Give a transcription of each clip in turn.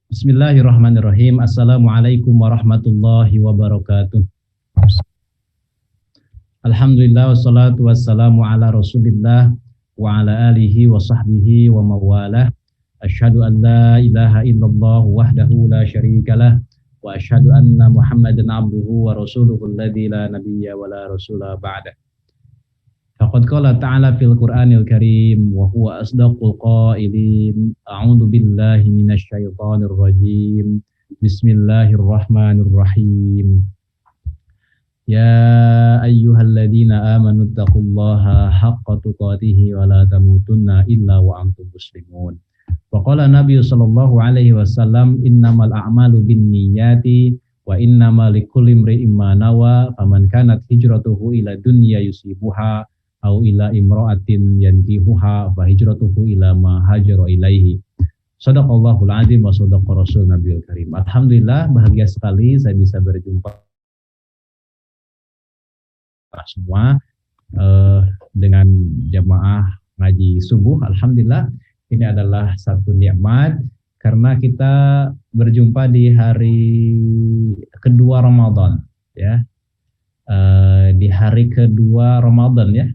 Bismillahirrahmanirrahim. Assalamualaikum warahmatullahi wabarakatuh. Alhamdulillah wassalatu wassalamu ala Rasulillah wa ala alihi wa sahbihi wa mawalah. Asyhadu an la ilaha illallah wahdahu la syarikalah wa asyhadu anna Muhammadan abduhu wa rasuluhu alladzi la nabiyya wa la rasula ba'da. Faqad qala ta'ala fil Qur'anil Karim wa huwa asdaqul qailin. A'udzu billahi minasy syaithanir rajim. Bismillahirrahmanirrahim. Ya ayyuhalladzina amanu taqullaha haqqa tuqatih wa la tamutunna illa wa antum muslimun. Wa qala Nabi sallallahu alaihi wasallam innamal a'malu binniyati wa innamal likulli imri'in ma nawa faman kanat hijratuhu ila dunya yusibuha au ila imra'atin yankihuha fa hijratuhu ila ma hajara ilaihi. Shadaqallahul azim wa shadaqa rasul nabiyul karim. Alhamdulillah, bahagia sekali saya bisa berjumpa semua dengan jamaah ngaji subuh. Alhamdulillah, ini adalah satu nikmat karena kita berjumpa di hari kedua Ramadan, ya, di hari kedua Ramadan, ya,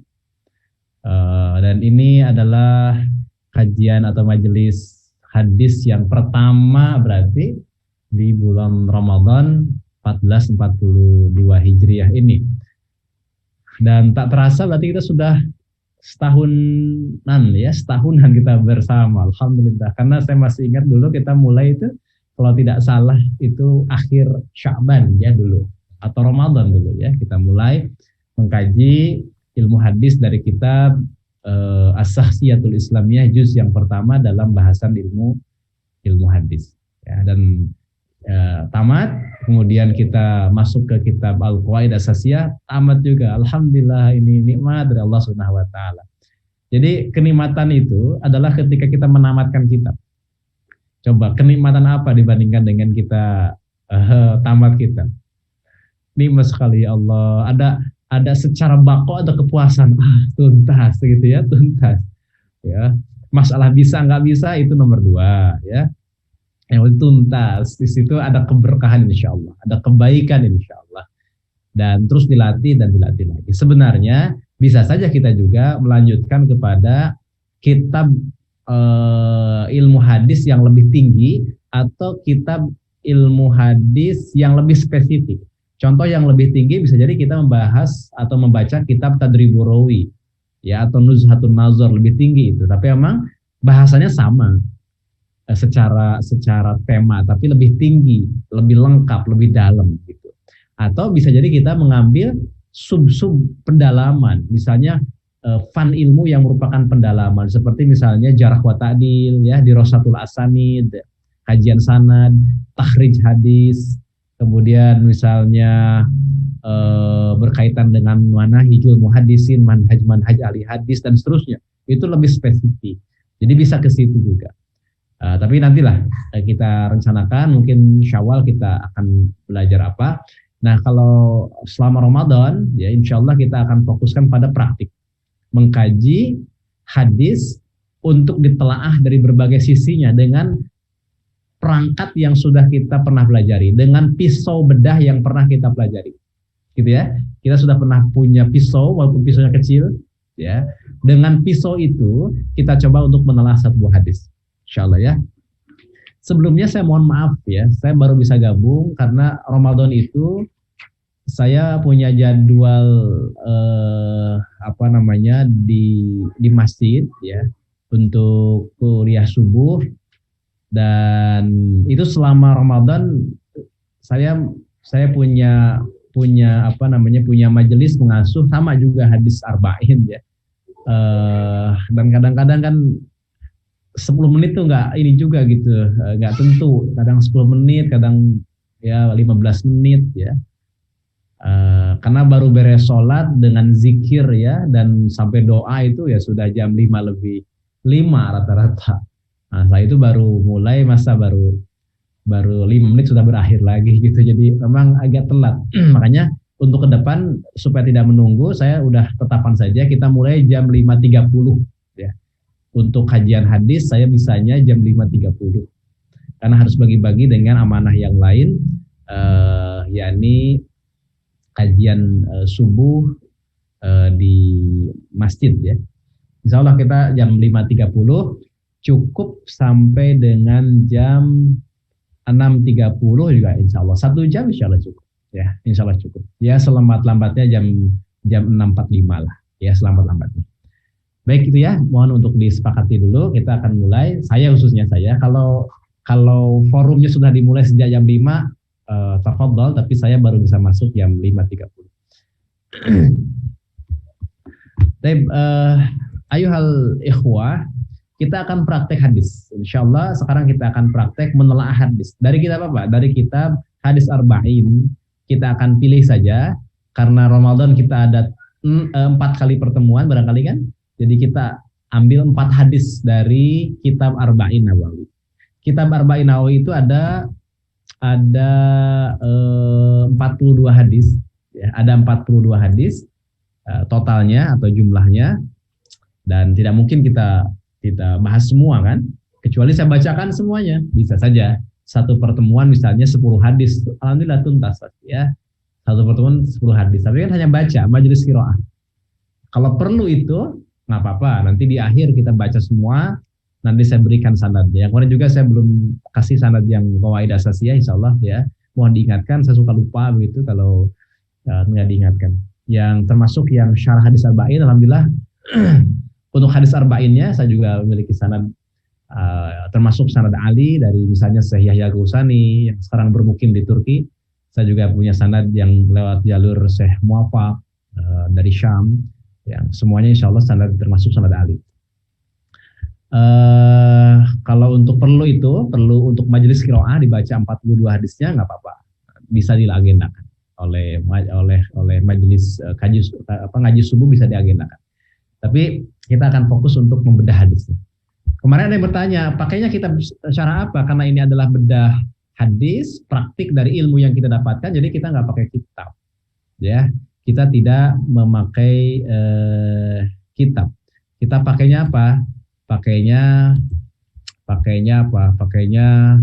dan ini adalah kajian atau majelis hadis yang pertama berarti di bulan Ramadan 1442 Hijriah ini. Dan tak terasa berarti kita sudah setahunan kita bersama. Alhamdulillah. Karena saya masih ingat dulu kita mulai itu, kalau tidak salah itu akhir Sya'ban ya dulu, atau Ramadan dulu ya. Kita mulai mengkaji ilmu hadis dari kitab As-Shakhsiyatul Islamiyah juz yang pertama dalam bahasan ilmu hadis. Ya, dan tamat, kemudian kita masuk ke kitab Al-Qawaid As-Sasiyah, tamat juga. Alhamdulillah, ini nikmat dari Allah Subhanahu wa taala. Jadi kenikmatan itu adalah ketika kita menamatkan kitab. Coba kenikmatan apa dibandingkan dengan kita tamat kitab? Nikmat sekali ya Allah. Ada secara bako atau kepuasan, tuntas gitu ya, tuntas. Ya, masalah bisa nggak bisa itu nomor 2 ya. Yang tuntas, di situ ada keberkahan insya Allah, ada kebaikan insya Allah, dan terus dilatih dan dilatih lagi. Sebenarnya bisa saja kita juga melanjutkan kepada kitab ilmu hadis yang lebih tinggi atau kitab ilmu hadis yang lebih spesifik. Contoh yang lebih tinggi bisa jadi kita membahas atau membaca kitab Tadribur Rawi, ya, atau Nuzhatun Nazar, lebih tinggi itu. Tapi memang bahasanya sama secara tema, tapi lebih tinggi, lebih lengkap, lebih dalam gitu. Atau bisa jadi kita mengambil sub-sub pendalaman, misalnya fan ilmu yang merupakan pendalaman, seperti misalnya Jarh wa Ta'dil ya di Rosatul Asanid, kajian sanad, takhrij hadis, kemudian misalnya berkaitan dengan manhajul muhaddisin, manhaj ahli hadis dan seterusnya. Itu lebih spesifik. Jadi bisa ke situ juga. Tapi nantilah kita rencanakan, mungkin Syawal kita akan belajar apa. Nah, kalau selama Ramadan ya insya Allah kita akan fokuskan pada praktik, mengkaji hadis untuk ditelaah dari berbagai sisinya dengan perangkat yang sudah kita pernah pelajari, dengan pisau bedah yang pernah kita pelajari, gitu ya. Kita sudah pernah punya pisau walaupun pisaunya kecil, ya. Dengan pisau itu kita coba untuk menelaah satu buah hadis. Insyaallah ya. Sebelumnya saya mohon maaf ya, saya baru bisa gabung karena Ramadan itu saya punya jadwal di masjid ya untuk kuliah subuh, dan itu selama Ramadan saya punya majelis mengasuh sama juga hadis arba'in ya. Dan kadang-kadang kan 10 menit tuh nggak ini juga gitu, nggak tentu, kadang 10 menit, kadang ya 15 menit ya, karena baru beres sholat dengan zikir ya, dan sampai doa itu ya sudah jam 5 lebih 5 rata-rata. Nah saya itu baru mulai, masa baru 5 menit sudah berakhir lagi gitu, jadi memang agak telat. Makanya untuk ke depan supaya tidak menunggu, saya udah tetapkan saja kita mulai jam 5.30 ya. Untuk kajian hadis saya bisanya jam 5.30. karena harus bagi-bagi dengan amanah yang lain, yakni kajian subuh di masjid ya. Insya Allah kita jam 5.30 cukup sampai dengan jam 6.30 juga insya Allah. 1 jam insya Allah cukup. Ya, insya Allah cukup. Ya, selambat-lambatnya jam 6.45 lah. Ya, selambat-lambatnya. Baik itu ya, mohon untuk disepakati dulu. Kita akan mulai. Saya khususnya kalau forumnya sudah dimulai sejak jam 5, tafadhol, tapi saya baru bisa masuk jam 5.30. Baik, ayuhal ikhwah, kita akan praktek hadis. Insyaallah sekarang kita akan praktek menelaah hadis. Dari kitab apa? Dari kitab Hadis Arba'in. Kita akan pilih saja, karena Ramadan kita ada 4 kali pertemuan barangkali kan. Jadi kita ambil 4 hadis dari kitab Arba'in Nawawi. Kitab Arba'in Nawawi itu ada 42 hadis. Ya, ada 42 hadis totalnya atau jumlahnya. Dan tidak mungkin kita bahas semua kan, kecuali saya bacakan semuanya. Bisa saja satu pertemuan misalnya 10 hadis, alhamdulillah tuntas ya, satu pertemuan 10 hadis, tapi kan hanya baca majelis qiraah. Kalau perlu itu nggak apa-apa, nanti di akhir kita baca semua, nanti saya berikan sanadnya. Yang kemarin juga saya belum kasih sanad yang qawaid asasiyah, insyaallah ya, mohon diingatkan, saya suka lupa begitu kalau nggak diingatkan. Yang termasuk yang syarah hadis arba'in, alhamdulillah. Untuk hadis arba'innya saya juga memiliki sanad, termasuk sanad Ali dari misalnya Syekh Yahya Ghausani yang sekarang bermukim di Turki. Saya juga punya sanad yang lewat jalur Syekh Muwafaq dari Syam, yang semuanya insya Allah sanad termasuk sanad Ali. Kalau untuk perlu untuk majelis qiraah dibaca 42 hadisnya nggak apa-apa, bisa diagendakan oleh majelis ngaji subuh, bisa diagendakan. Tapi kita akan fokus untuk membedah hadisnya. Kemarin ada yang bertanya, pakainya kitab syarah apa? Karena ini adalah bedah hadis, praktik dari ilmu yang kita dapatkan, jadi kita nggak pakai kitab. Ya, kita tidak memakai kitab. Kita pakainya apa? Pakainya apa? Pakainya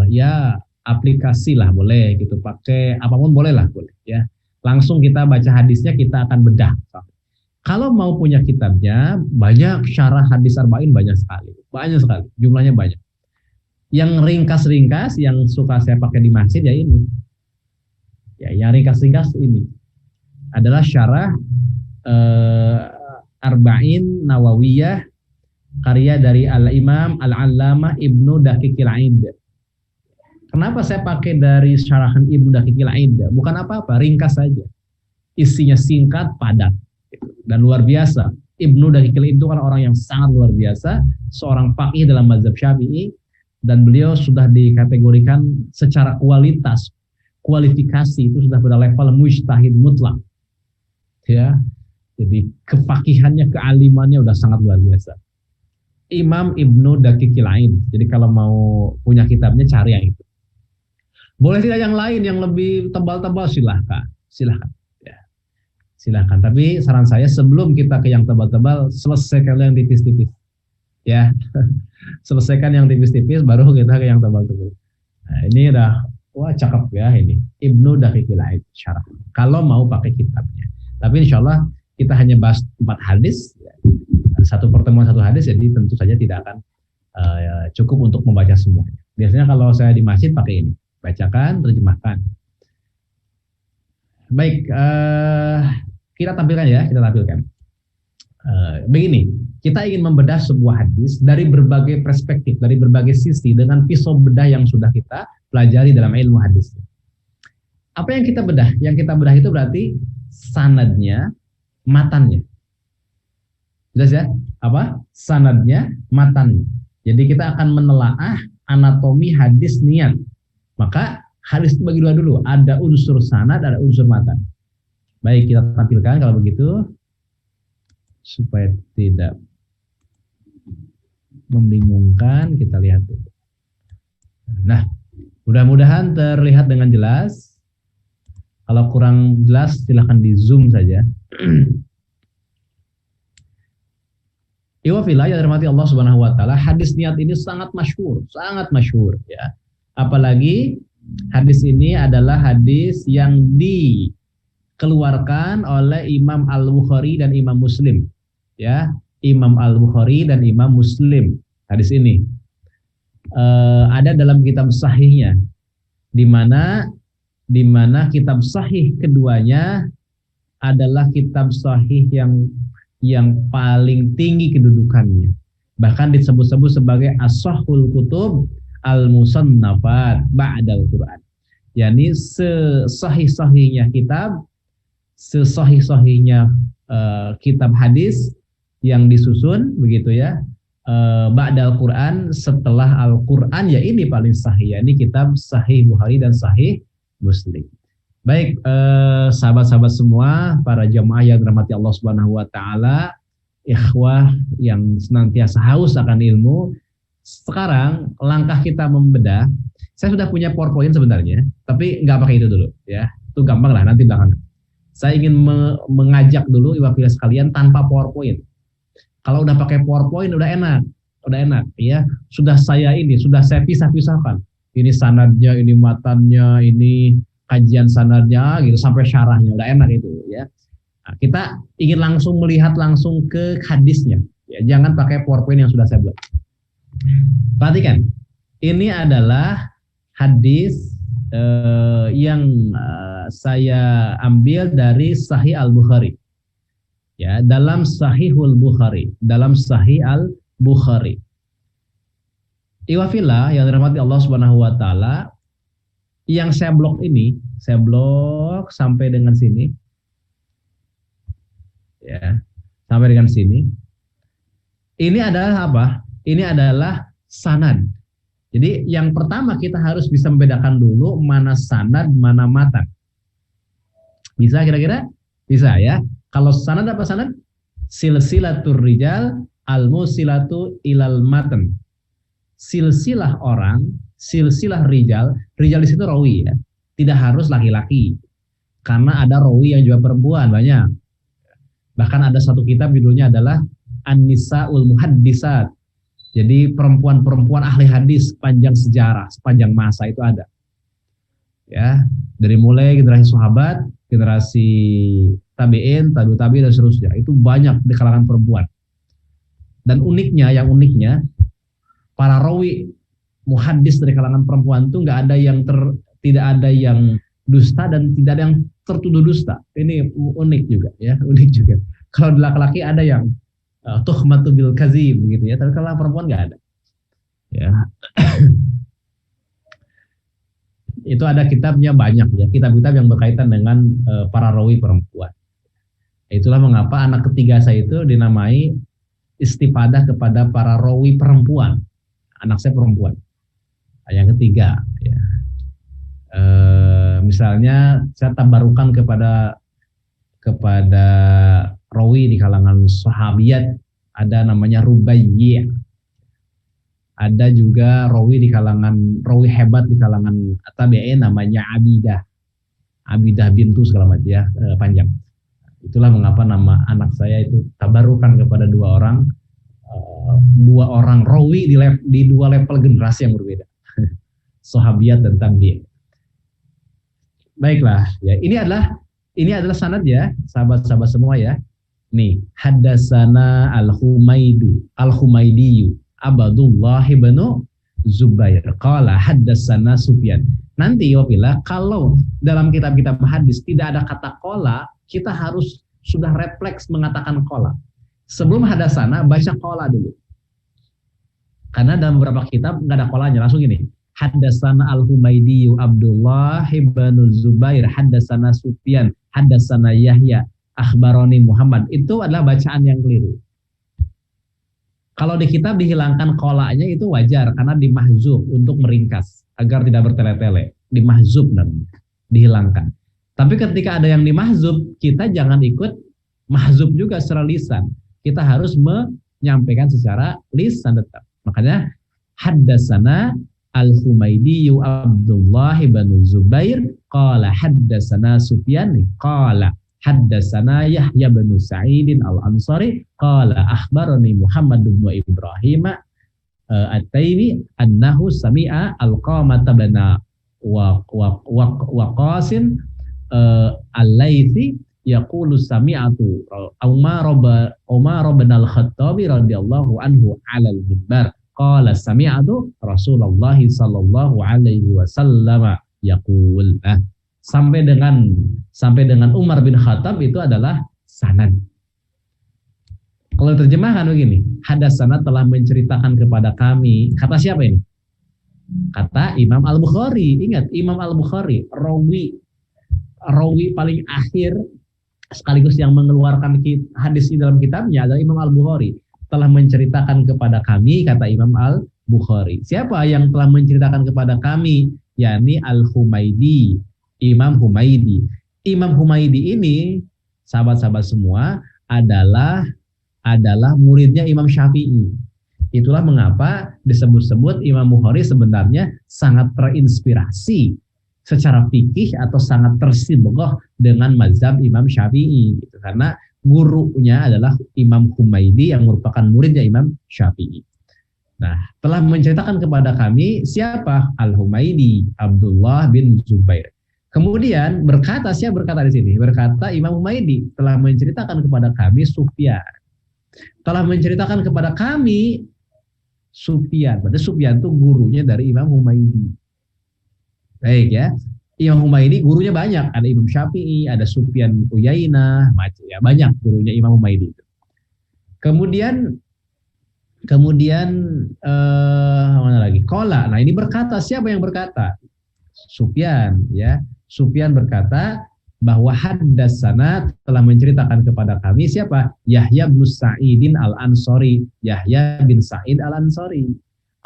ya aplikasi lah, boleh gitu. Pakai apapun boleh lah, boleh ya. Langsung kita baca hadisnya, kita akan bedah. Kalau mau punya kitabnya, banyak syarah hadis arba'in, banyak sekali, jumlahnya banyak. Yang ringkas-ringkas, yang suka saya pakai di masjid ya ini. Ya, yang ringkas-ringkas ini adalah syarah Arba'in Nawawiyah, karya dari Al-Imam Al-Allamah Ibnu Daqiqil Aid. Kenapa saya pakai dari syarahan Ibnu Daqiqil Aid? Bukan apa-apa, ringkas saja. Isinya singkat, padat, dan luar biasa. Ibnu Daqiqil itu kan orang yang sangat luar biasa, seorang faqih dalam mazhab Syafi'i, dan beliau sudah dikategorikan secara kualifikasi itu sudah pada level mujtahid mutlak. Ya. Jadi kefakihannya, kealimannya udah sangat luar biasa. Imam Ibnu Daqiqil Aid. Jadi kalau mau punya kitabnya cari yang itu. Boleh tidak yang lain yang lebih tebal-tebal, silahkan. Ya. Silahkan. Tapi saran saya sebelum kita ke yang tebal-tebal, selesaikan yang tipis-tipis. Ya. Selesaikan yang tipis-tipis baru kita ke yang tebal-tebal. Nah, ini udah cakep ya ini. Ibnu Daqiqil Aid syarah. Kalau mau pakai kitabnya. Tapi insyaallah kita hanya bahas 4 hadis. Ya. Satu pertemuan 1 hadis, jadi tentu saja tidak akan cukup untuk membaca semuanya. Biasanya kalau saya di masjid pakai ini. Bacakan, terjemahkan. Baik, kita tampilkan ya, begini, kita ingin membedah sebuah hadis dari berbagai perspektif, dari berbagai sisi, dengan pisau bedah yang sudah kita pelajari dalam ilmu hadis. Apa yang kita bedah? Yang kita bedah itu berarti sanadnya, matannya. Jelas ya? Apa? Sanadnya, matannya. Jadi kita akan menelaah anatomi hadis niat. Maka hadis itu bagi 2 dulu. Ada unsur sanad, ada unsur matan. Baik, kita tampilkan kalau begitu. Supaya tidak membingungkan, kita lihat dulu. Nah, mudah-mudahan terlihat dengan jelas. Kalau kurang jelas, silahkan di zoom saja. Iwa fillah yang dirahmati Allah Subhanahu wa taala, hadis niat ini sangat masyhur ya. Apalagi hadis ini adalah hadis yang dikeluarkan oleh Imam Al-Bukhari dan Imam Muslim. Ya, Imam Al-Bukhari dan Imam Muslim. Hadis ini ada dalam kitab sahihnya, di mana kitab sahih keduanya adalah kitab sahih yang paling tinggi kedudukannya. Bahkan disebut-sebut sebagai as-sahhul kutub al-musannafat ba'dal Quran. Yani sesahih-sahihnya kitab, sesahih-sahihnya kitab hadis yang disusun begitu ya. Ba'dal Quran, setelah Al-Quran, ya ini paling sahih, ini kitab Sahih Bukhari dan Sahih Muslim. Baik, sahabat-sahabat semua, para jamaah yang dirahmati Allah Subhanahu wa taala, ikhwah yang senantiasa haus akan ilmu. Sekarang langkah kita membedah. Saya sudah punya PowerPoint sebenarnya, tapi nggak pakai itu dulu ya. Itu gampang lah, nanti belakangan. Saya ingin mengajak dulu ibu bapak sekalian tanpa PowerPoint. Kalau udah pakai PowerPoint udah enak ya. Sudah saya pisah-pisahkan. Ini sanadnya, ini matannya, ini kajian sanadnya gitu sampai syarahnya, udah enak itu ya. Nah, kita ingin langsung melihat langsung ke hadisnya ya. Jangan pakai PowerPoint yang sudah saya buat. Perhatikan. Ini adalah hadis yang saya ambil dari Sahih Al-Bukhari. Ya, dalam Sahihul Bukhari, Iwafillah yang dirahmati Allah Subhanahu wa taala, yang saya blok sampai dengan sini. Ya, sampai dengan sini. Ini adalah apa? Ini adalah sanad. Jadi yang pertama kita harus bisa membedakan dulu mana sanad, mana matan. Bisa kira-kira? Bisa ya. Kalau sanad apa sanad? Silsilatur rijal al-musilatu ilal matan. Silsilah orang, silsilah rijal di situ rawi ya. Tidak harus laki-laki. Karena ada rawi yang juga perempuan banyak. Bahkan ada satu kitab judulnya adalah An-Nisa'ul Muhaddisat. Jadi perempuan-perempuan ahli hadis sepanjang sejarah, sepanjang masa itu ada. Ya, dari mulai generasi sahabat, generasi tabi'in, tabi'ut tabi'in dan seterusnya, itu banyak di kalangan perempuan. Dan uniknya, para rawi muhaddis dari kalangan perempuan itu tidak ada yang dusta dan tidak ada yang tertuduh dusta. Ini unik juga ya, unik juga. Kalau di laki-laki ada yang tuhmatu bil kazib begitu ya, tapi kalau perempuan nggak ada. Ya. Itu ada kitabnya banyak ya, kitab-kitab yang berkaitan dengan para rawi perempuan. Itulah mengapa anak ketiga saya itu dinamai istifadah kepada para rawi perempuan. Anak saya perempuan. Yang ketiga ya. Misalnya saya tabarukan kepada rawi di kalangan sahabiyat, ada namanya Rubaiyah. Ada juga rawi hebat di kalangan tabi'in namanya Abidah bintu segala macam ya, panjang. Itulah mengapa nama anak saya itu tabarukan kepada dua orang rawi di dua level generasi yang berbeda. Sahabiyat dan tabi'in. Baiklah, ya ini adalah sanad ya, sahabat-sahabat semua ya. Nih, haddatsana Al-Humaydiyu Abdullah bin Zubair qala haddatsana Sufyan. Nanti wabila kalau dalam kitab-kitab hadis tidak ada kata qala, kita harus sudah refleks mengatakan qala. Sebelum haddatsana baca qala dulu. Karena dalam beberapa kitab enggak ada qalanya, langsung gini. Haddatsana Al-Humaydiyu Abdullah bin Zubair haddatsana Sufyan haddatsana Yahya akhbaroni Muhammad. Itu adalah bacaan yang keliru. Kalau di kitab dihilangkan kolanya itu wajar karena dimahzub untuk meringkas agar tidak bertele-tele. Dimahzub namanya, dihilangkan. Tapi ketika ada yang dimahzub, kita jangan ikut mahzub juga secara lisan. Kita harus menyampaikan secara lisan tetap. Makanya haddatsana Al-Humaydiyu Abdullah bin Zubair qala haddatsana Sufyan qala. Haddatsana Yahya bin Sa'id al-Ansari qala akhbarani Muhammad bin Ibrahim at-Taimi annahu sami'a Alqamah bin Waqasin al-Laitsi yaqulu sami'atu Umar bin al-Khattabi radhiyallahu anhu 'ala al-minbar qala sami'atu Rasulullah sallallahu alaihi wasallam yaqul. Sampai dengan Umar bin Khattab itu adalah sanad. Kalau terjemahkan begini, hadatsana telah menceritakan kepada kami. Kata siapa ini? Kata Imam Al-Bukhari. Ingat, Imam Al-Bukhari, rawi paling akhir sekaligus yang mengeluarkan hadis di dalam kitabnya adalah Imam Al-Bukhari. Telah menceritakan kepada kami, kata Imam Al-Bukhari. Siapa yang telah menceritakan kepada kami? Yakni Al-Humaidi, Imam Humaidi. Imam Humaidi ini, sahabat-sahabat semua, adalah muridnya Imam Syafi'i. Itulah mengapa disebut-sebut Imam Bukhari sebenarnya sangat terinspirasi secara fikih atau sangat tersibghah dengan mazhab Imam Syafi'i. Karena gurunya adalah Imam Humaidi yang merupakan muridnya Imam Syafi'i. Nah, telah menceritakan kepada kami siapa? Al-Humaidi, Abdullah bin Zubair. Kemudian siapa berkata di sini? Berkata Imam Humaidi telah menceritakan kepada kami Sufyan. Telah menceritakan kepada kami Sufyan. Berarti Sufyan itu gurunya dari Imam Humaidi. Baik ya. Imam Humaidi gurunya banyak. Ada Imam Syafi'i, ada Sufyan Uyainah, ya banyak gurunya Imam Humaidi. Kemudian mana lagi? Qala. Nah, ini berkata, siapa yang berkata? Sufyan ya. Sufyan berkata bahwa haddatsana telah menceritakan kepada kami siapa? Yahya bin Sa'idin al-Ansari. Yahya bin Sa'id al-Ansari.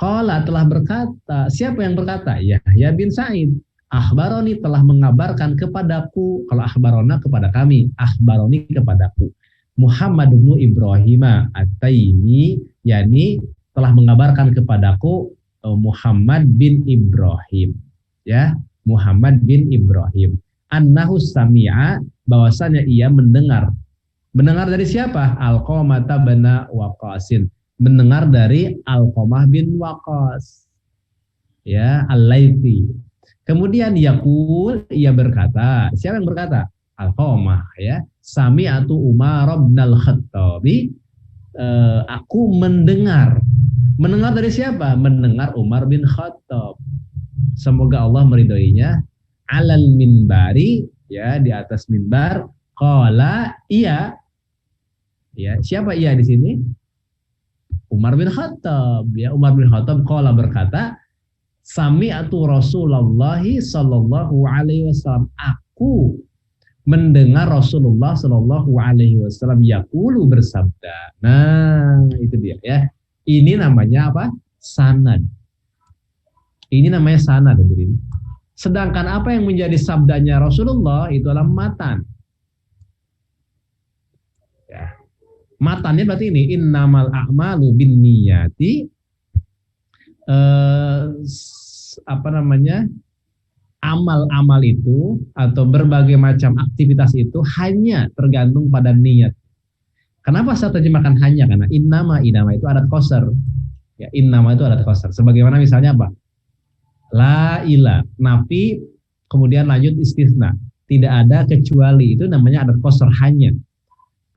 Qala telah berkata, siapa yang berkata? Yahya bin Sa'id. Akhbaroni telah mengabarkan kepadaku. Kalau akhbarona kepada kami, akhbaroni kepadaku. Muhammad bin Ibrahim at-Taimi, yakni telah mengabarkan kepadaku Muhammad bin Ibrahim. Ya, Muhammad bin Ibrahim. Annahu sami'a, bahwasanya ia mendengar. Mendengar dari siapa? Alqamah bin Waqasin. Mendengar dari Alqamah bin Waqas. Ya, Al-Laitsi. Kemudian yaqul, ia berkata. Siapa yang berkata? Alqamah ya. Sami'atu Umar bin al-Khattabi. Aku mendengar. Mendengar dari siapa? Mendengar Umar bin Khattab. Semoga Allah meridhoinya. Alal minbari, ya, di atas minbar. Qala, iya. Ya, siapa iya di sini? Umar bin Khattab. Ya, Umar bin Khattab qala berkata, sami'atu Rasulullah sallallahu alaihi wasallam. Aku mendengar Rasulullah sallallahu alaihi wasallam yaqulu bersabda. Nah, itu dia ya. Ini namanya apa? Sanad. Ini namanya sanad. Sedangkan apa yang menjadi sabdanya Rasulullah itu adalah matan. Ya. Matannya berarti ini innamal a'malu binniyati, amal-amal itu atau berbagai macam aktivitas itu hanya tergantung pada niat. Kenapa saya terjemahkan hanya? Karena innama itu adat qasar. Ya, innama itu adat qasar. Sebagaimana misalnya apa? La ilah, nafi, kemudian lanjut istisna. Tidak ada kecuali, itu namanya adat qasar hanya.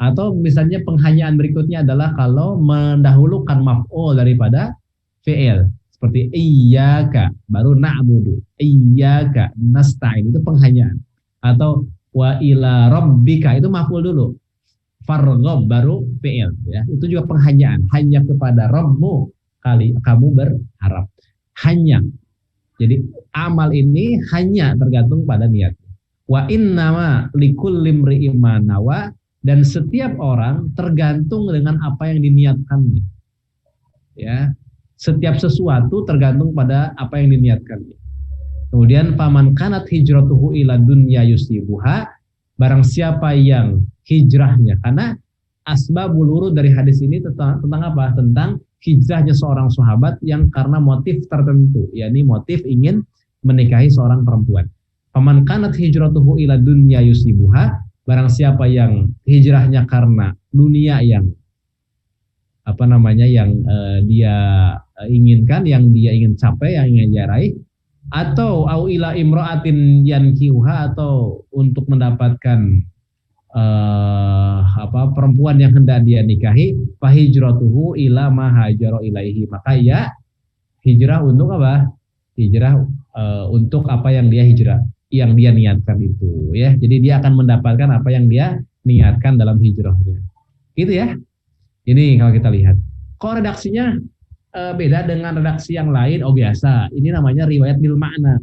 Atau misalnya penghanyaan berikutnya adalah kalau mendahulukan maf'ul daripada fi'il. Seperti iyyaka, baru na'budu. Iyyaka nasta'in, itu penghanyaan. Atau wa ila rabbika, itu maf'ul dulu. Farghab, baru fi'il. Ya. Itu juga penghanyaan. Hanya kepada Rabbmu kamu berharap. Hanya. Jadi amal ini hanya tergantung pada niat. Wa innama likulli imri'in ma nawa, dan setiap orang tergantung dengan apa yang diniatkannya. Ya. Setiap sesuatu tergantung pada apa yang diniatkannya. Kemudian faman kanat hijratuhu ila dunya yusibuha, barang siapa yang hijrahnya, karena asbabul wurud dari hadis ini tentang apa? Tentang hijrahnya seorang sahabat yang karena motif tertentu, yakni motif ingin menikahi seorang perempuan. Faman kanat hijratuhu ila dunya yusibuha, Barang siapa yang hijrahnya karena dunia yang dia inginkan, yang dia ingin capai, yang ingin dia raih, atau au ila imra'atin yankihuha, atau untuk mendapatkan perempuan yang hendak dia nikahi, fahijratuhu ila ma hajara ilaihi, maka ya hijrah untuk apa? Hijrah untuk apa yang dia hijrah, yang dia niatkan itu, ya. Jadi dia akan mendapatkan apa yang dia niatkan dalam hijrahnya. Gitu ya. Ini kalau kita lihat. Kok redaksinya beda dengan redaksi yang lain? Oh biasa. Ini namanya riwayat bil makna.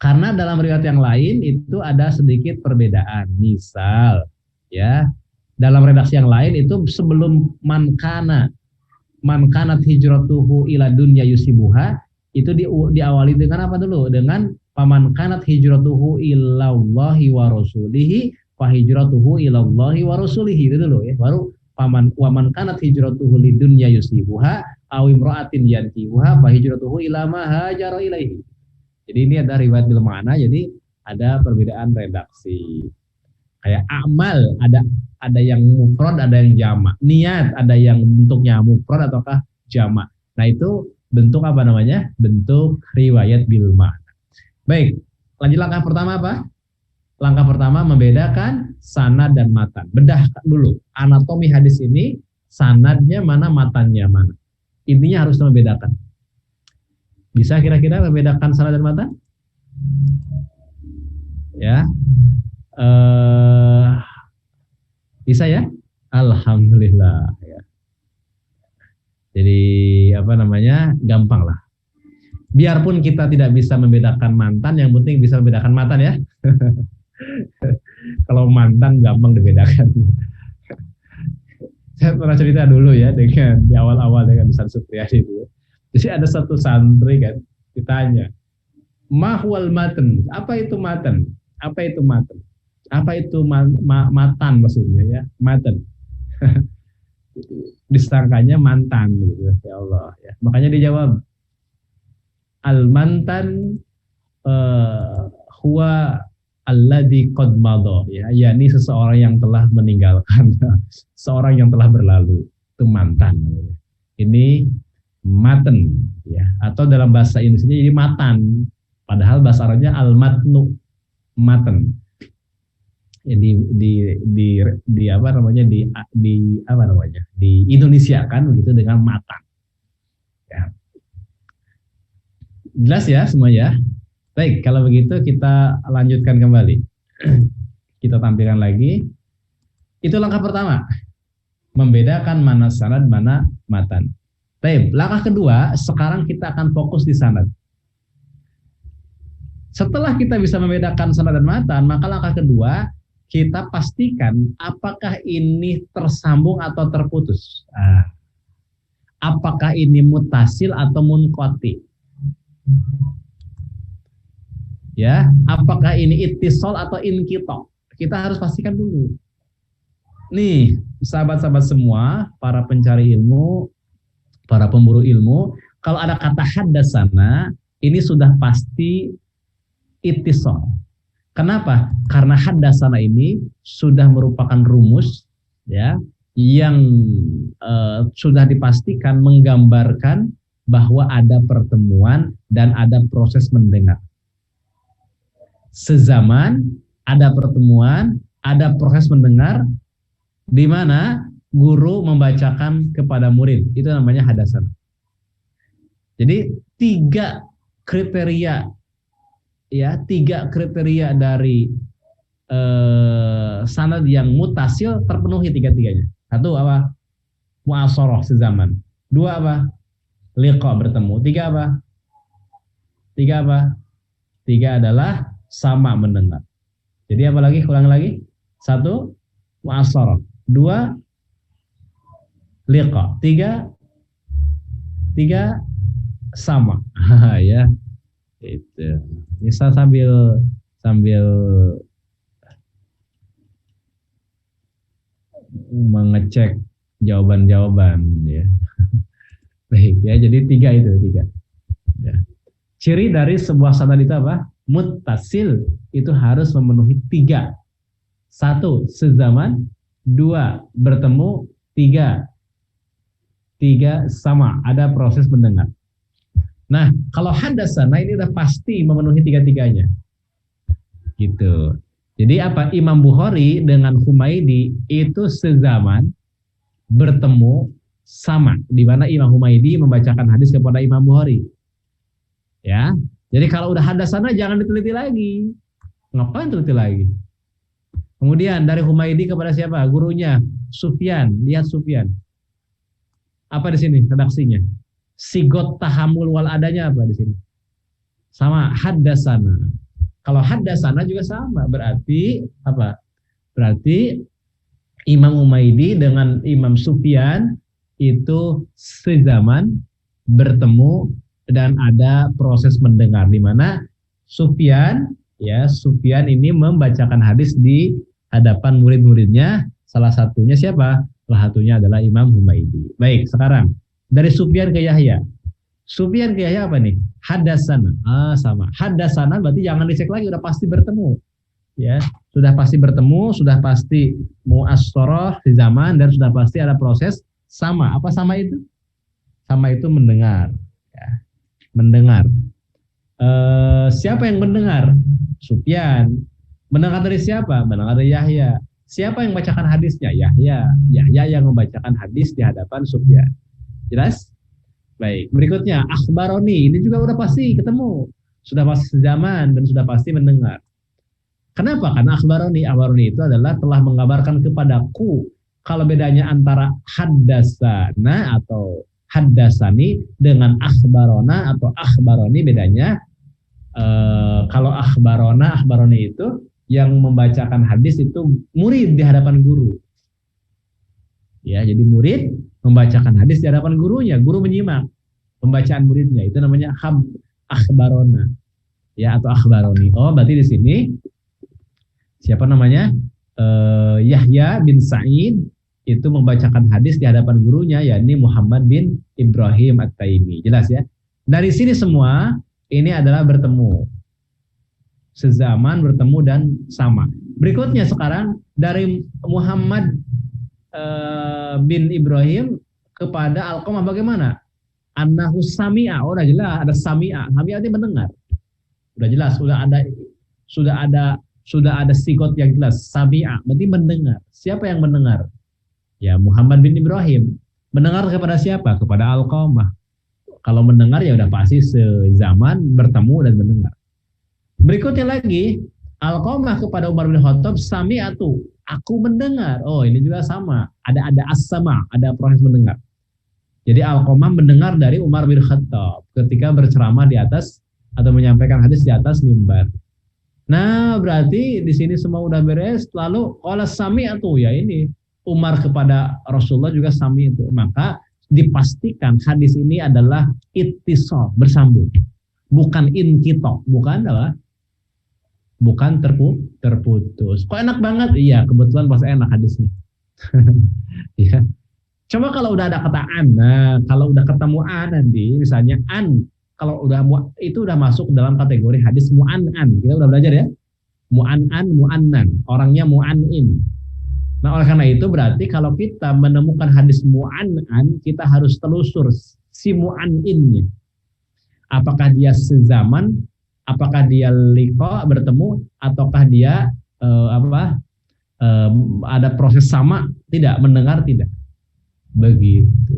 Karena dalam riwayat yang lain itu ada sedikit perbedaan. Misal, ya, dalam redaksi yang lain itu sebelum man kanat hijratuhu ila dunya yusibuha, itu diawali dengan apa dulu? Dengan paman kanat hijratuhu ilallahi wa rasulihi fa hijratuhu ilallahi wa rasulihi, itu dulu ya. Baru waman kanat hijratuhu lidunya yusibuha aw imra'atin yankihuha fa hijratuhu ila ma hajara ilaihi. Jadi ini ada riwayat bil ma'na, jadi ada perbedaan redaksi. Kayak amal ada yang mufrad, ada yang jamak. Niat ada yang bentuknya mufrad ataukah jamak. Nah, itu bentuk apa namanya? Bentuk riwayat bil ma'na. Baik, lanjut langkah pertama apa? Langkah pertama membedakan sanad dan matan. Bedah dulu anatomi hadis ini, sanadnya mana, matannya mana. Intinya harus membedakan. Bisa kira-kira membedakan sanad dan matan? Ya. Bisa ya? Alhamdulillah ya. Jadi gampang lah. Biarpun kita tidak bisa membedakan mantan, yang penting bisa membedakan matan ya. Kalau mantan gampang dibedakan. Saya pernah cerita dulu ya dengan di awal-awal dengan Ustaz Supriyadi itu. Jadi ada satu santri kan ditanya, mahwal matan, apa itu matan? Apa itu matan? Apa itu matan maksudnya ya, matan. Disangkanya mantan gitu, ya Allah ya. Makanya dijawab al mantan huwa alladzi qad madha, ya, yakni seseorang yang telah meninggalkan, seorang yang telah berlalu, itu mantan namanya. Ini matan ya, atau dalam bahasa Indonesia jadi matan, padahal bahasa Arabnya al-matnu, matan. Ya, di Indonesia kan begitu dengan matan. Ya. Jelas ya semua ya. Baik, kalau begitu kita lanjutkan kembali. Kita tampilkan lagi. Itu langkah pertama. Membedakan mana sanad, mana matan. Baik, langkah kedua, sekarang kita akan fokus di sanad. Setelah kita bisa membedakan sanad dan matan, maka langkah kedua, kita pastikan apakah ini tersambung atau terputus. Apakah ini mutasil atau munqati. Ya, apakah ini ittisal atau inqita? Kita harus pastikan dulu. Nih, sahabat-sahabat semua, para pencari ilmu, para pemburu ilmu, kalau ada kata haddasana, ini sudah pasti ittisal. Kenapa? Karena haddasana ini sudah merupakan rumus ya, yang sudah dipastikan menggambarkan bahwa ada pertemuan dan ada proses mendengar. Sezaman, ada pertemuan, ada proses mendengar, di mana guru membacakan kepada murid. Itu namanya haddasana. Jadi tiga kriteria dari sanad yang mutasil terpenuhi tiga-tiganya. Satu apa? Mu'asharah sezaman. Dua apa? Liqa, bertemu. Tiga apa? Tiga adalah sama mendengar. Jadi apa lagi? Ulang lagi. Satu, mu'asharah. Dua, liqa. Tiga sama. Ya. Itu. Bisa sambil mengecek jawaban-jawaban ya. Baik ya, jadi tiga. Ya. Ciri dari sebuah sanad itu apa? Muttasil, itu harus memenuhi tiga 1, sezaman. 2, bertemu. 3 sama, ada proses mendengar. Nah, kalau hadasana ini udah pasti memenuhi tiga-tiganya. Gitu. Jadi apa? Imam Bukhari dengan Humaidi itu sezaman, bertemu, sama. Di mana Imam Humaidi membacakan hadis kepada Imam Bukhari. Ya. Jadi kalau udah hadasana jangan diteliti lagi. Ngapain teliti lagi? Kemudian dari Humaidi kepada siapa? Gurunya Sufyan. Lihat Sufyan. Apa di sini redaksinya? Sigot tahamul wal adanya apa di sini? Sama hadasana. Kalau hadasana juga sama, berarti apa? Berarti Imam Humaidi dengan Imam Sufyan itu sezaman, bertemu, dan ada proses mendengar di mana Sufyan ini membacakan hadis di hadapan murid-muridnya. Salah satunya siapa? Salah satunya adalah Imam Humaidi. Baik, sekarang dari Sufyan ke Yahya. Sufyan ke Yahya apa nih? Hadasana. Sama. Hadasana berarti jangan dicek lagi, udah pasti bertemu. Ya, sudah pasti bertemu, sudah pasti mu'asyarah di zaman, dan sudah pasti ada proses sama. Apa sama itu? Sama itu mendengar. Ya, mendengar. Siapa yang mendengar? Sufyan. Mendengar dari siapa? Mendengar dari Yahya. Siapa yang membacakan hadisnya? Yahya. Yahya yang membacakan hadis di hadapan Sufyan. Jelas? Baik. Berikutnya, akhbaroni. Ini juga udah pasti ketemu. Sudah pasti sezaman dan sudah pasti mendengar. Kenapa? Karena akhbaroni itu adalah telah mengabarkan kepadaku. Kalau bedanya antara haddasana atau haddasani dengan akhbarona atau akhbaroni bedanya, kalau akhbaroni itu yang membacakan hadis itu murid di hadapan guru. Ya, jadi murid membacakan hadis di hadapan gurunya, guru menyimak pembacaan muridnya. Itu namanya akhbarona. Ya, atau akhbaroni. Oh, berarti di sini siapa namanya? Yahya bin Sa'id itu membacakan hadis di hadapan gurunya, yakni Muhammad bin Ibrahim At-Taimi. Jelas ya? Dari sini semua ini adalah bertemu. Sezaman, bertemu, dan sama. Berikutnya sekarang dari Muhammad bin Ibrahim kepada Alqamah bagaimana? Annahu sami'a. Oh, udah jelas ada sami'a. Sami'a itu mendengar. Udah jelas, sudah ada sigot yang jelas. Sami'a berarti mendengar. Siapa yang mendengar? Ya, Muhammad bin Ibrahim. Mendengar kepada siapa? Kepada Alqamah. Kalau mendengar ya udah pasti sezaman, bertemu, dan mendengar. Berikutnya lagi, Alqamah kepada Umar bin Khattab, sami'atu, aku mendengar. Oh, ini juga sama. Ada as-sama, ada proses mendengar. Jadi Alqamah mendengar dari Umar bin Khattab ketika berceramah di atas atau menyampaikan hadis di atas mimbar. Nah, berarti di sini semua udah beres. Lalu qala sami'atu, ya ini Umar kepada Rasulullah juga sami itu. Maka dipastikan hadis ini adalah ittisal, bersambung. Bukan inqita, bukan apa? Bukan terputus. Kok enak banget? Iya, kebetulan pas enak hadisnya. Ya. Coba kalau udah ada kata an, nah kalau udah ketemu an nanti, misalnya an, kalau udah itu udah masuk dalam kategori hadis mu'an'an. Kita udah belajar ya, mu'an'an, mu'annan, orangnya mu'an'in. Nah, oleh karena itu berarti kalau kita menemukan hadis mu'an'an, kita harus telusur si mu'an'innya. Apakah dia sezaman? Apakah dia liqa, bertemu, ataukah dia ada proses sama? Tidak, mendengar tidak. Begitu.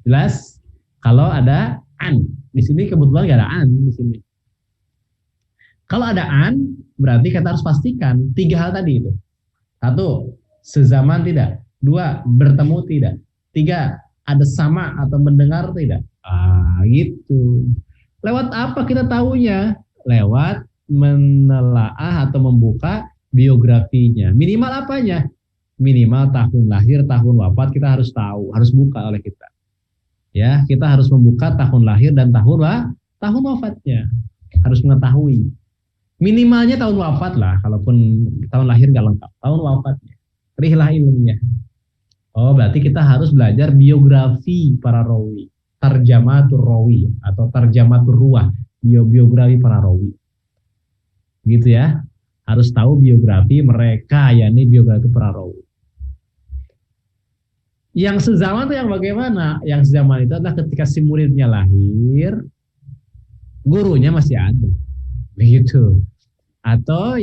Jelas? Kalau ada an, di sini kebetulan nggak ada an di sini. Kalau ada an, berarti kita harus pastikan 3 hal tadi itu. 1, sezaman tidak. 2, bertemu tidak. 3, ada sama atau mendengar tidak. Gitu. Lewat apa kita tahunya? Lewat menelaah atau membuka biografinya. Minimal apanya? Minimal tahun lahir, tahun wafat kita harus tahu, harus buka oleh kita. Ya, kita harus membuka tahun lahir dan tahun wafatnya. Harus mengetahui. Minimalnya tahun wafat lah, kalaupun tahun lahir nggak lengkap, tahun wafatnya. Rihlah ilmiah. Oh, berarti kita harus belajar biografi para rawi, tarjamatur rawi atau tarjamatur ruwah. Biografi para rawi. Gitu ya. Harus tahu biografi mereka, yakni biografi para rawi. Yang sezaman itu yang bagaimana? Yang sezaman itu adalah ketika si muridnya lahir, gurunya masih ada, begitu. Atau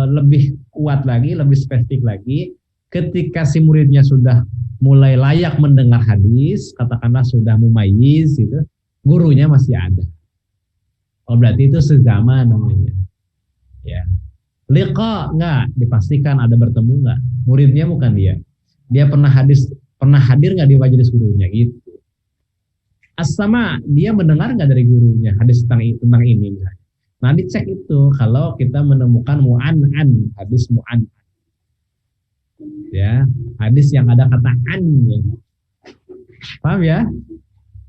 lebih kuat lagi, lebih spesifik lagi, ketika si muridnya sudah mulai layak mendengar hadis, katakanlah sudah mumayyiz gitu, gurunya masih ada. Oh berarti itu sezaman namanya. Ya. Liqa enggak dipastikan ada bertemu enggak? Muridnya bukan dia. Dia pernah hadir enggak di majelis gurunya gitu. As-sama, dia mendengar enggak dari gurunya hadis tentang ini misalnya. Nah, dicek itu kalau kita menemukan mu'an'an, hadis mu'an'an. Ya, hadis yang ada kata an ya. Paham ya?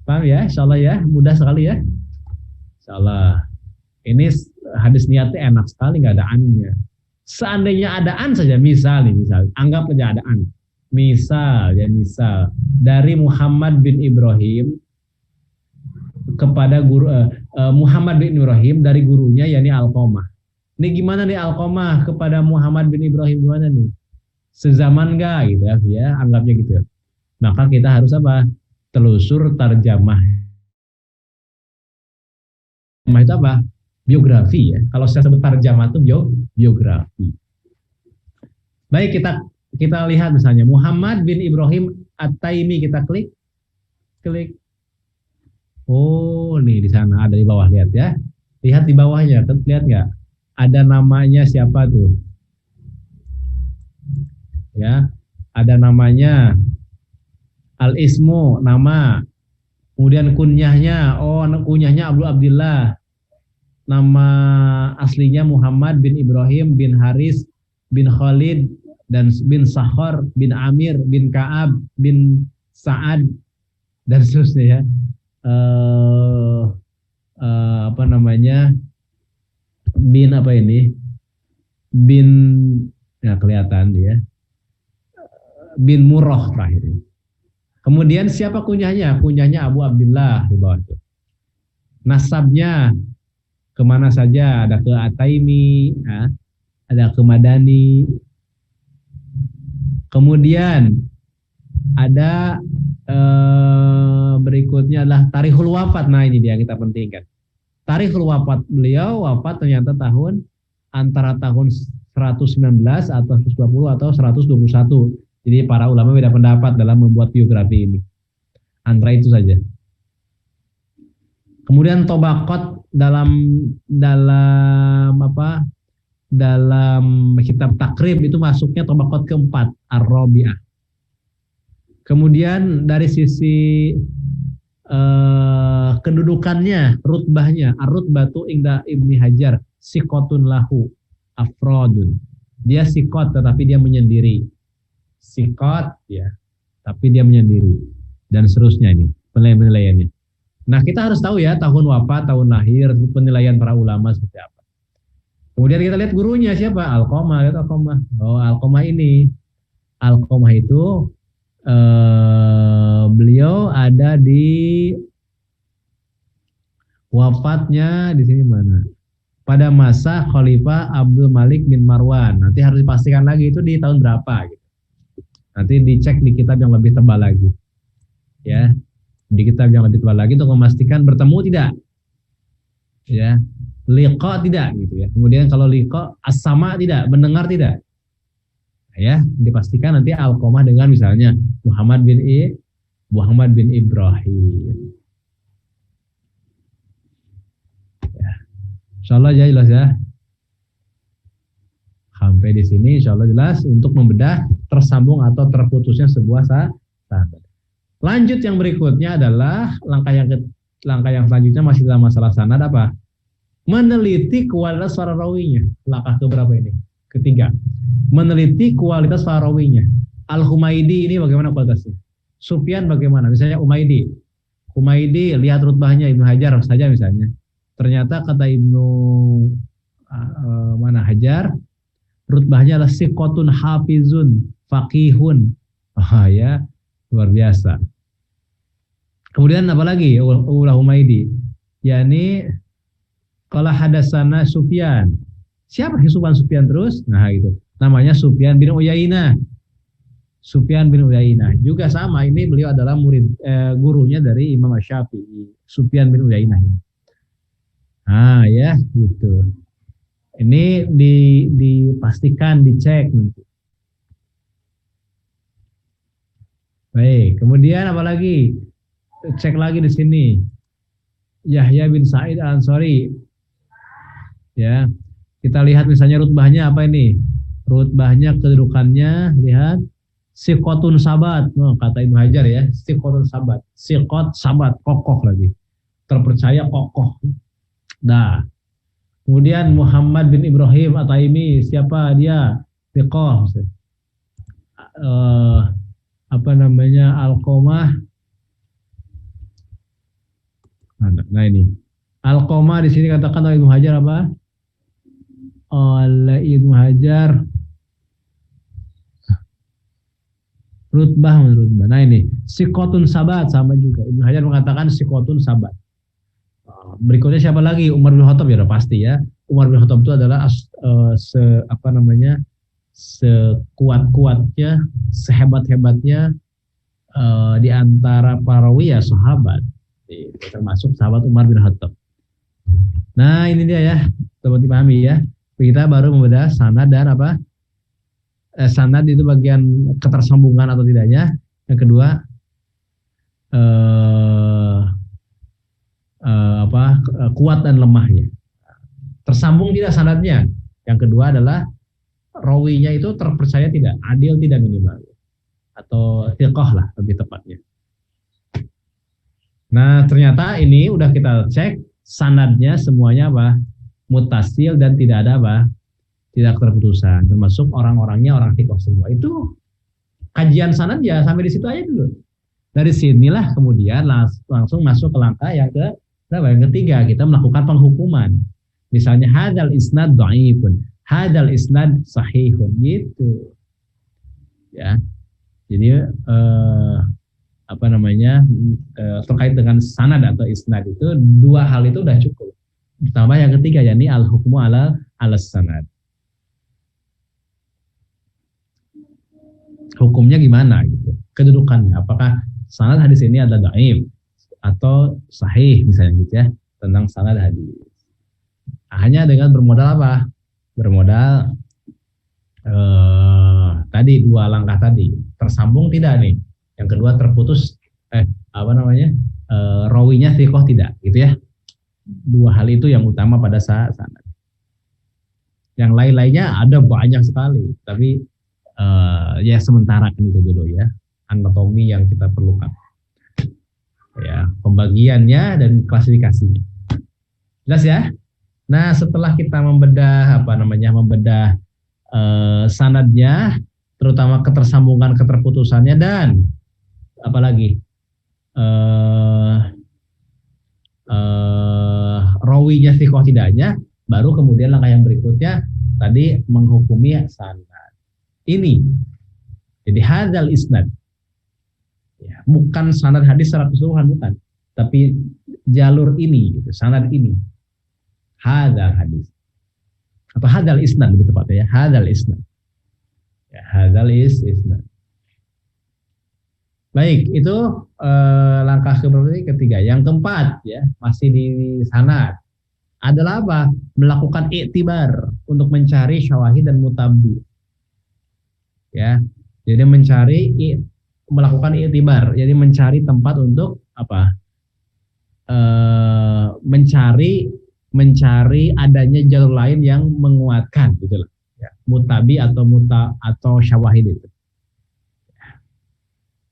Paham ya? Insyaallah ya, mudah sekali ya. Insyaallah. Ini hadis niatnya enak sekali, nggak ada annya. Seandainya ada an saja, misal nih, misal, anggap aja ada an. Misal dari Muhammad bin Ibrahim kepada guru Muhammad bin Ibrahim dari gurunya yakni Alqamah. Ini gimana nih Alqamah kepada Muhammad bin Ibrahim gimana nih? Sezaman enggak gitu ya, anggapnya gitu. Maka kita harus apa? Telusur tarjamah. Tarjamah itu apa? Biografi ya. Kalau saya sebut tarjamah itu biografi. Baik, kita lihat misalnya Muhammad bin Ibrahim At-Taimi, kita klik. Oh, nih di sana ada di bawah, lihat ya. Lihat di bawahnya, lihat nggak? Ada namanya siapa tuh? Ya, ada namanya Al-Ismu, nama. Kemudian kunyahnya, kunyahnya Abu Abdillah. Nama aslinya Muhammad bin Ibrahim bin Haris bin Khalid dan bin Sakhar bin Amir bin Ka'ab bin Sa'ad dan seterusnya ya. Apa namanya? Bin apa ini? Bin ya kelihatan dia. Bin Murrah terakhir. Kemudian siapa kunyahnya? Kunyahnya Abu Abdillah di bawah itu. Nasabnya kemana saja? Ada ke At-Taimi, ya. Ada ke Madani. Kemudian ada berikutnya adalah tarikhul wafat. Nah ini dia kita pentingkan. Tarikhul wafat beliau wafat ternyata antara tahun 119 atau 120 atau 121. Jadi para ulama beda pendapat dalam membuat biografi ini. Antara itu saja. Kemudian tobakot dalam kitab takrib itu masuknya tobakot keempat, Ar-Rabi'ah. Kemudian dari sisi kedudukannya, rutbahnya, ar-rutbatu inda Ibni Hajar, sikotun lahu, afrodun. Dia sikot tetapi dia menyendiri. Sikot ya, tapi dia menyendiri dan seterusnya ini penilaiannya. Nah kita harus tahu ya tahun wafat, tahun lahir, penilaian para ulama seperti apa. Kemudian kita lihat gurunya siapa? Alqamah, lihat Alqamah. Oh Alqamah ini, Alqamah itu beliau ada di wafatnya di sini mana? Pada masa Khalifah Abdul Malik bin Marwan. Nanti harus dipastikan lagi itu di tahun berapa gitu. Nanti dicek di kitab yang lebih tebal lagi. Ya. Di kitab yang lebih tebal lagi untuk memastikan bertemu tidak. Ya. Liqa tidak gitu ya. Kemudian kalau liqa as-sama tidak, mendengar tidak. Ya, dipastikan nanti Alqamah dengan misalnya Muhammad bin Ibrahim. Ya. Insyaallah ya jelas ya. Sampai di sini insyaallah jelas untuk membedah tersambung atau terputusnya sebuah sahabat. Lanjut yang berikutnya adalah langkah yang selanjutnya masih dalam masalah sanad apa? Meneliti kualitas para rawinya. Langkah keberapa ini? Ketiga. Meneliti kualitas para rawinya. Al-Humaidi ini bagaimana kualitasnya? Sufyan bagaimana? Misalnya Humaidi lihat rutbahnya Ibnu Hajar saja misalnya. Ternyata kata Ibnu Hajar rutbahnya adalah siqotun hafizun faqihun. Ya, luar biasa. Kemudian apa lagi? Humaidi. yakni qala hadatsana Sufyan. Siapa sih Sufyan terus? Nah itu namanya Sufyan bin Uyainah. Sufyan bin Uyainah juga sama, ini beliau adalah gurunya dari Imam Syafi'i, Sufyan bin Uyainah. Ah ya gitu. Ini dipastikan, dicek nanti. Baik, kemudian apa lagi? Cek lagi di sini. Yahya bin Sa'id Al-Ansari. Ya. Kita lihat misalnya rutbahnya apa ini? Rutbahnya, kedudukannya, lihat siqotun sabat. Oh, kata Ibnu Hajar ya, siqotun sabat. Siqot sabat, kokoh lagi. Terpercaya kokoh. Nah, kemudian Muhammad bin Ibrahim At-Taimi, siapa dia? Thiqah. Apa namanya? Alqomah. Nah ini. Alqomah di sini katakan oleh Ibnu Hajar apa? Oleh Ibnu Hajar rutbah. Nah ini sikotun sabat, sama juga Ibnu Hajar mengatakan sikotun sabat. Berikutnya siapa lagi? Umar bin Khattab ya udah pasti ya. Umar bin Khattab itu adalah sekuat-kuatnya, sehebat-hebatnya di antara para rawi ya sahabat, termasuk sahabat Umar bin Khattab. Nah ini dia ya, dapat dipahami ya. Kita baru membedah sanad dan apa? Sanad itu bagian ketersambungan atau tidaknya. Yang kedua kuat dan lemahnya. Tersambung tidak sanadnya. Yang kedua adalah rawinya itu terpercaya tidak, adil tidak minimal, atau thiqah lah lebih tepatnya. Nah ternyata ini udah kita cek sanadnya semuanya apa? Mutasil dan tidak ada apa? Tidak terputusan, termasuk orang-orangnya orang thiqah semua. Itu kajian sanad ya sampai di situ aja dulu. Dari sinilah kemudian langsung masuk ke langkah yang ketiga, kita melakukan penghukuman. Misalnya hadal isnad dhaifun, hadal isnad sahihun, gitu. Ya. Jadi terkait dengan sanad atau isnad itu dua hal itu udah cukup. Ditambah yang ketiga yakni al-hukmu ala sanad. Hukumnya gimana gitu? Kedudukannya apakah sanad hadis ini adalah dhaif atau sahih misalnya gitu ya, tentang sanad hadis. Hanya dengan bermodal apa? Bermodal tadi dua langkah tadi, tersambung tidak nih. Yang kedua terputus rawinya thiqah tidak, gitu ya. Dua hal itu yang utama pada sanad. Yang lain-lainnya ada banyak sekali, tapi ya sementara kan itu dulu ya, anatomi yang kita perlukan. Ya, pembagiannya dan klasifikasinya. Jelas ya? Nah, setelah kita membedah sanadnya, terutama ketersambungan, keterputusannya, dan apalagi rawinya thiqah tidaknya, baru kemudian langkah yang berikutnya tadi menghukumi sanad. Ini jadi hadzal isnad. Ya, bukan sanad hadis secara keseluruhan, bukan, tapi jalur ini gitu, sanad ini. Hadzal hadis atau hadzal isnad lebih tepatnya ya, hadzal isnad. Ya, hadzal isnad. Baik, itu langkah ketiga. Yang keempat ya, masih di sanad, adalah apa? Melakukan iktibar untuk mencari syawahid dan mutabbi. Ya. Jadi melakukan iktibar, jadi mencari tempat untuk apa? Mencari adanya jalur lain yang menguatkan gitu loh. Ya, mutabi atau syawahid itu.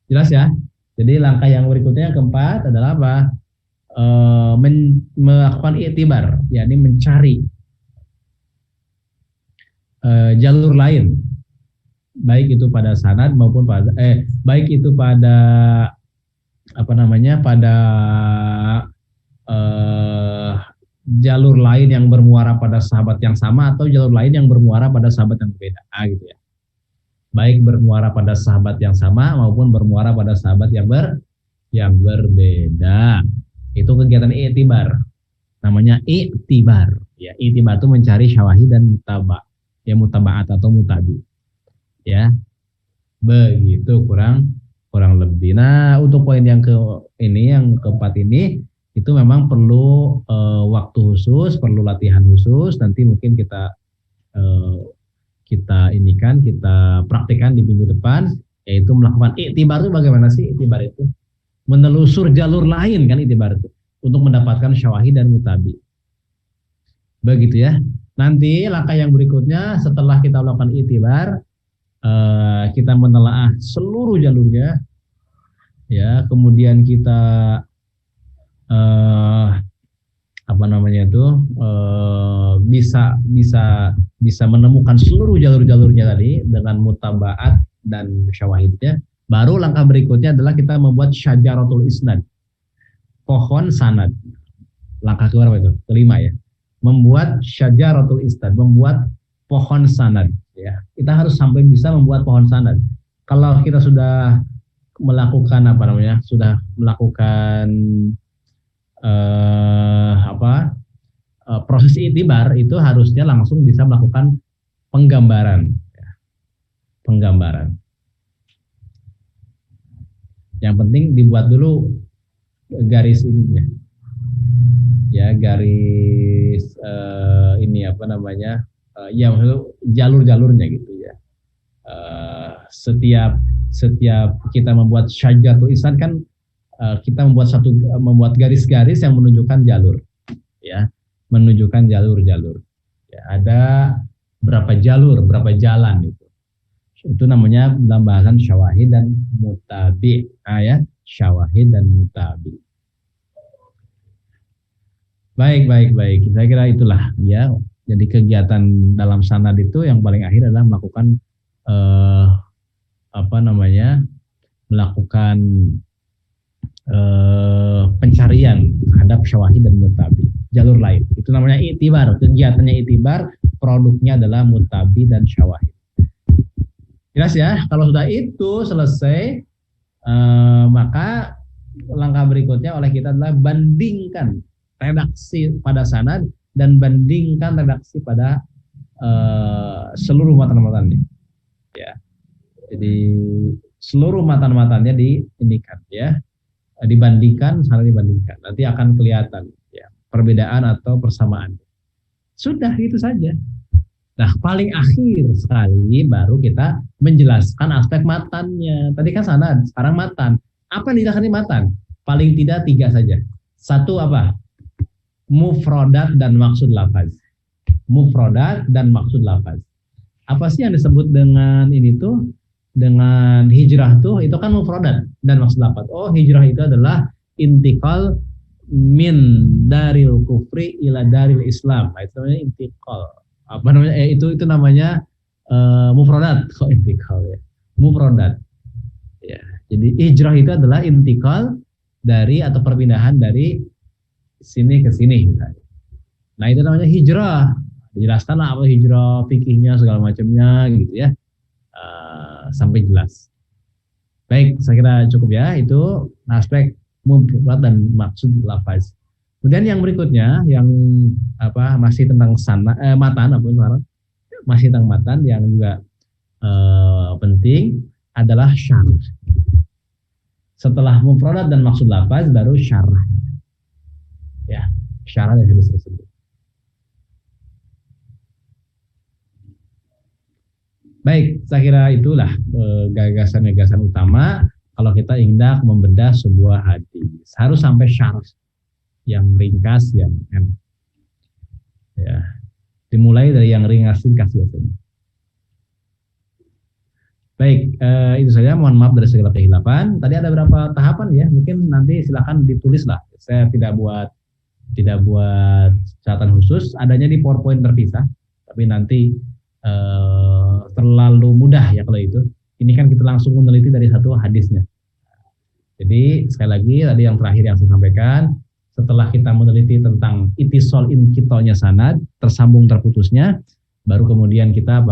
Jelas ya? Jadi langkah yang berikutnya yang keempat adalah apa? Melakukan iktibar, yakni mencari jalur lain, baik itu pada sanad maupun pada jalur lain yang bermuara pada sahabat yang sama atau jalur lain yang bermuara pada sahabat yang berbeda, gitu ya. Baik bermuara pada sahabat yang sama maupun bermuara pada sahabat yang berbeda. Itu kegiatan iktibar. Namanya iktibar, Ya, itibar itu mencari syawahid dan mutabaat atau mutabi. Ya, begitu kurang kurang lebih. Nah, untuk poin yang yang keempat ini itu memang perlu waktu khusus, perlu latihan khusus. Nanti mungkin eh, kita praktikkan di minggu depan, yaitu melakukan iktibar. Itu bagaimana sih iktibar itu? Menelusur jalur lain kan iktibar itu untuk mendapatkan syawahid dan mutabi. Begitu ya. Nanti langkah yang berikutnya setelah kita melakukan iktibar, kita menelaah seluruh jalurnya, ya. Kemudian kita eh, apa namanya itu bisa bisa bisa menemukan seluruh jalur-jalurnya tadi dengan mutabaat dan syawahidnya. Baru langkah berikutnya adalah kita membuat syajaratul isnad, pohon sanad. Langkah keberapa itu? Kelima ya. Membuat syajaratul isnad, membuat pohon sanad. Ya, kita harus sampai bisa membuat pohon sanad. Kalau kita sudah melakukan sudah melakukan proses iktibar, itu harusnya langsung bisa melakukan penggambaran. Ya, penggambaran. Yang penting dibuat dulu garis ininya, ya, garis jalur-jalurnya gitu ya. Setiap kita membuat syajaratul isnad kan kita membuat garis-garis yang menunjukkan jalur, ya, menunjukkan jalur-jalur. Ya, ada berapa jalur, berapa jalan itu. Itu namanya dalam bahasan syawahid dan mutabi. Ya, syawahid dan mutabi. Baik. Saya kira itulah ya. Jadi kegiatan dalam sanad itu yang paling akhir adalah melakukan melakukan pencarian terhadap syawahid dan mutabi, jalur lain. Itu namanya iktibar. Kegiatannya iktibar, produknya adalah mutabi dan syawahid. Jelas ya? Kalau sudah itu selesai, maka langkah berikutnya oleh kita adalah bandingkan redaksi pada sanad dan bandingkan redaksi pada seluruh matan-matannya. Ya. Jadi seluruh matan-matannya diindikan, ya, dibandingkan, saling dibandingkan. Nanti akan kelihatan ya perbedaan atau persamaan. Sudah itu saja. Nah, paling akhir sekali baru kita menjelaskan aspek matannya. Tadi kan sanad, sekarang matan. Apa yang dijelaskan di matan? Paling tidak 3 saja. Satu apa? Mufrodat dan maksud lafaz. Mufrodat dan maksud lafaz. Apa sih yang disebut dengan ini tuh? Dengan hijrah tuh, itu kan mufrodat dan maksud lafaz. Oh, hijrah itu adalah intikal min daril kufri ila daril Islam. Nah, itu namanya intikal. Itu namanya mufrodat. Kok intikal ya? Mufrodat. Ya, jadi hijrah itu adalah intikal dari atau perpindahan dari sini ke sini misalnya. Nah, itu namanya hijrah. Dijelaskanlah apa hijrah, fikihnya segala macamnya gitu ya. Sampai jelas. Baik, saya kira cukup ya, itu aspek mufrad dan maksud lafaz. Kemudian yang berikutnya yang masih tentang matan masih tentang matan yang juga penting adalah syarah. Setelah mufradat dan maksud lafaz baru syarah. Ya, syarah dari hadis tersebut. Baik, saya kira itulah gagasan-gagasan utama kalau kita hendak membedah sebuah hadis. Harus sampai syarah yang ringkas, yang enak. Ya, dimulai dari yang ringkas biasanya. Baik, itu saja. Mohon maaf dari segala kehilapan. Tadi ada beberapa tahapan ya. Mungkin nanti silakan ditulis lah. Saya tidak buat catatan khusus. Adanya di PowerPoint terpisah. Tapi nanti terlalu mudah ya kalau itu. Ini kan kita langsung meneliti dari satu hadisnya. Jadi sekali lagi tadi yang terakhir yang saya sampaikan. Setelah kita meneliti tentang itisol inqita'nya sanad, tersambung terputusnya, baru kemudian kita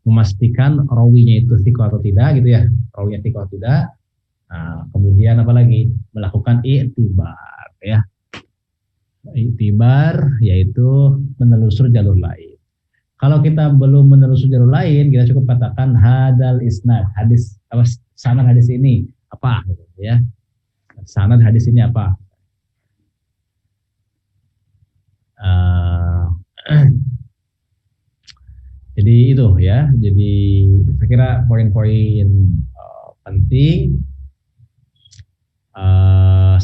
memastikan rawinya itu thiqah atau tidak gitu ya, rawinya thiqah atau tidak. Nah, kemudian apa lagi? Melakukan i'tibar ya. iktibar, yaitu menelusur jalur lain. Kalau kita belum menelusur jalur lain, kita cukup katakan hadal isnad, hadis apa, sanad hadis ini apa, gitu, ya. Sanad hadis ini apa? Jadi itu ya. Jadi saya kira poin-poin penting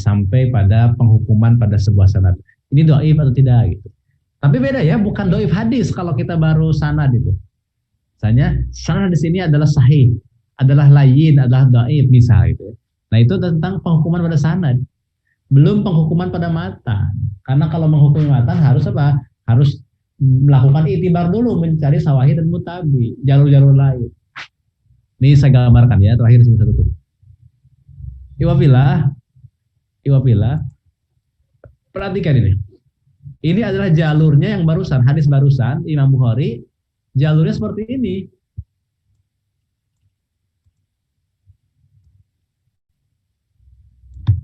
sampai pada penghukuman pada sebuah sanad. Ini doif atau tidak gitu. Tapi beda ya, bukan doif hadis kalau kita baru sanad itu. Misalnya sanad di sini adalah sahih, adalah layin, adalah doif misal gitu. Nah itu tentang penghukuman pada sanad. Belum penghukuman pada matan. Karena kalau menghukumi matan harus apa? Harus melakukan iktibar dulu, mencari sawahid dan mutabi, jalur-jalur lain. Ini saya gambarkan ya, terakhir satu tuh. Iwabilah, perhatikan ini. Ini adalah jalurnya yang barusan, hadis barusan, Imam Bukhari, jalurnya seperti ini.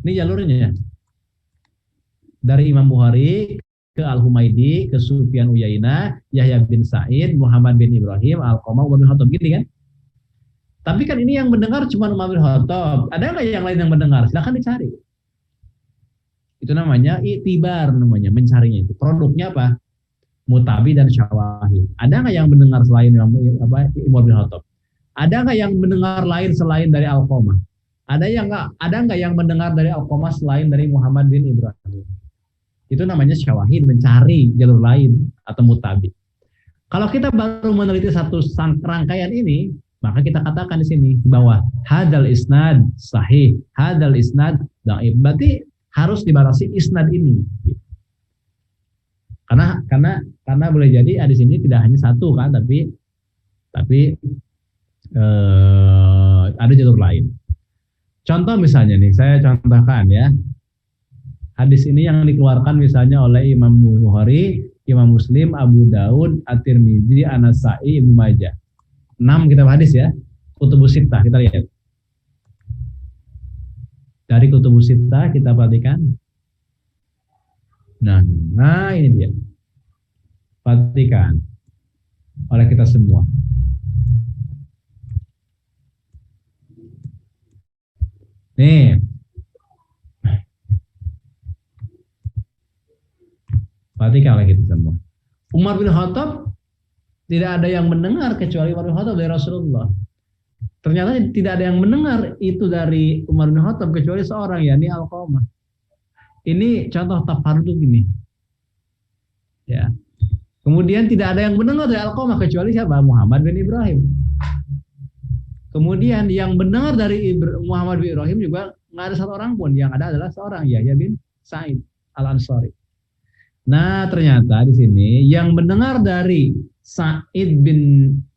Ini jalurnya. Dari Imam Bukhari ke Al-Humaidi, ke Sufyan Uyainah, Yahya bin Sa'id, Muhammad bin Ibrahim, Al-Qamah, Umar bin Khattab, gini kan? Tapi kan ini yang mendengar cuma Umar bin Khattab. Ada nggak yang lain yang mendengar? Silahkan dicari. Itu namanya iktibar, namanya mencarinya itu. Produknya apa? Mutabi dan syawahid. Ada nggak yang mendengar selain Umar bin Khattab? Ada nggak yang mendengar lain selain dari Al-Qamah? Ada nggak yang mendengar dari Al-Qamah selain dari Muhammad bin Ibrahim? Itu namanya syawahid, mencari jalur lain atau mutabi. Kalau kita baru meneliti satu rangkaian ini, maka kita katakan di sini di bawah hadal isnad sahih, hadal isnad dhaif. Berarti harus dibatasi isnad ini. Karena boleh jadi di sini tidak hanya satu kan, tapi ada jalur lain. Contoh misalnya nih, saya contohkan ya. Hadis ini yang dikeluarkan misalnya oleh Imam Bukhari, Imam Muslim, Abu Daud, At-Tirmidzi, An-Nasa'i, Ibnu Majah. 6 kitab hadis ya. Kutubus Sittah kita lihat. Dari Kutubus Sittah kita perhatikan. Nah ini dia. Perhatikan oleh kita semua. Nih. Perhatikan oleh kita semua. Umar bin Khattab tidak ada yang mendengar kecuali Umar bin Khattab dari Rasulullah. Ternyata tidak ada yang mendengar itu dari Umar bin Khattab kecuali seorang, yakni Al-Qamah. Ini contoh tafardu gini. Ya. Kemudian tidak ada yang mendengar dari Al-Qamah kecuali siapa? Muhammad bin Ibrahim. Kemudian yang mendengar dari Muhammad bin Ibrahim juga nggak ada satu orang pun. Yang ada adalah seorang, Yahya bin Sa'id Al-Ansari. Nah, ternyata di sini yang mendengar dari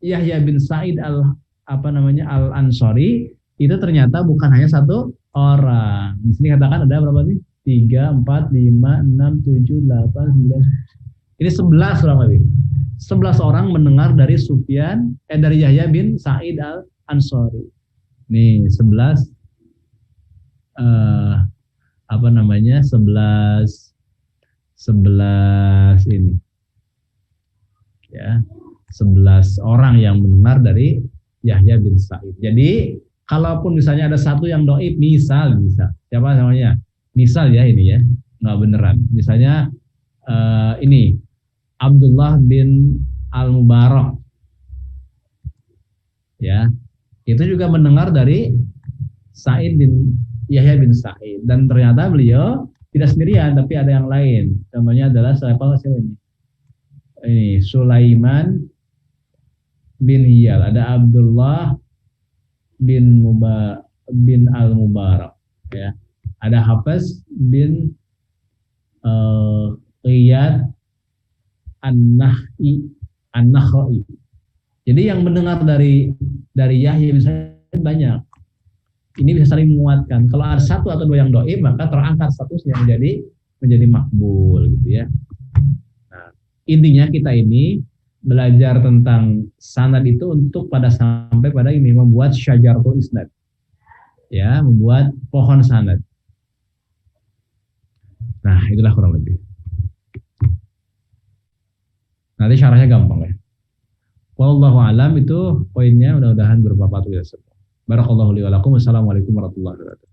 Yahya bin Sa'id Al-Ansari itu ternyata bukan hanya satu orang. Di sini katakan ada berapa nih? 3, 4, 5, 6, 7, 8, 9. Ini 11 orang lebih. 11 orang mendengar dari dari Yahya bin Sa'id Al-Ansari. Nih, 11 11 ini ya, 11 orang yang mendengar dari Yahya bin Sa'id. Jadi kalaupun misalnya ada satu yang doib, misal siapa namanya, misal ya, ini ya nggak beneran, misalnya ini Abdullah bin Al-Mubarak ya, itu juga mendengar dari Yahya bin Sa'id, dan ternyata beliau tidak sendirian, tapi ada yang lain. Contohnya adalah siapa ini? Ini Sulaiman bin Hiyal, ada Abdullah bin Al-Mubarak, ya. Ada Hafiz bin Qiyad An-Nakhai. Jadi yang mendengar dari Yahya bin Sa'id banyak. Ini bisa saling menguatkan. Kalau ada satu atau dua yang doib, maka terangkat statusnya menjadi makbul, gitu ya. Nah, intinya kita ini belajar tentang sanad itu untuk sampai pada ini, membuat syajaratul isnad, ya, membuat pohon sanad. Nah, itulah kurang lebih. Nanti syarahnya gampang ya. Wallahu alam itu poinnya, mudah-mudahan bermanfaat untuk kita semua. Barakallahu li wa lakum. Wassalamualaikum warahmatullahi wabarakatuh.